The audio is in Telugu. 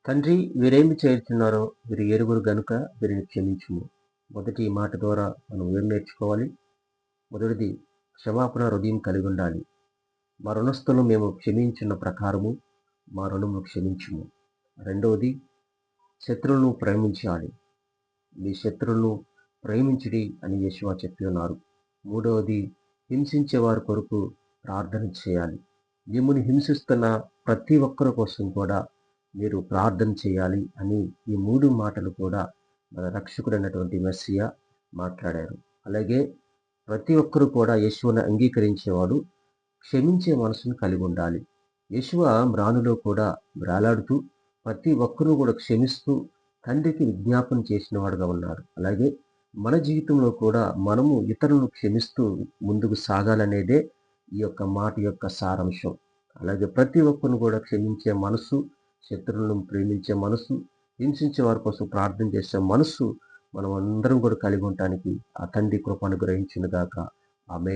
తండ్రి, వీరేమి చేయుచున్నారో వీరు ఎరుగురు గనుక వీరిని క్షమించుము. మొదటి ఈ మాట ద్వారా మనం ఏం నేర్చుకోవాలి? మొదటిది, క్షమాపణ హృదయం కలిగి ఉండాలి. మా రుణస్థులను మేము క్షమించున్న ప్రకారము మా రుణమును క్షమించుము. రెండవది, శత్రువులను ప్రేమించాలి. మీ శత్రువులను ప్రేమించుడి అని యేషువా చెప్పి ఉన్నారు. మూడవది, హింసించే వారి కొరకు ప్రార్థన చేయాలి. మిమ్మును హింసిస్తున్న ప్రతి ఒక్కరి కోసం కూడా మీరు ప్రార్థన చేయాలి అని ఈ 3 మాటలు కూడా మన రక్షకుడైనటువంటి మెస్సియా మాట్లాడారు. అలాగే ప్రతి ఒక్కరు కూడా యేషువను అంగీకరించేవాడు క్షమించే మనసును కలిగి ఉండాలి. యేషువ మ్రానులో కూడా వేలాడుతూ ప్రతి ఒక్కరూ కూడా క్షమిస్తూ తండ్రికి విజ్ఞాపన చేసిన వాడుగా ఉన్నారు. అలాగే మన జీవితంలో కూడా మనము ఇతరులను క్షమిస్తూ ముందుకు సాగాలనేదే ఈ యొక్క మాట యొక్క సారాంశం. అలాగే ప్రతి ఒక్కరిని కూడా క్షమించే మనసు, శత్రువులను ప్రేమించే మనసు, హింసించే వారి కోసం ప్రార్థన చేసే మనసు మనం అందరం కూడా కలిగి ఉండటానికి ఆ తండ్రి కృప అనుగ్రహించును గాక. ఆమేన్.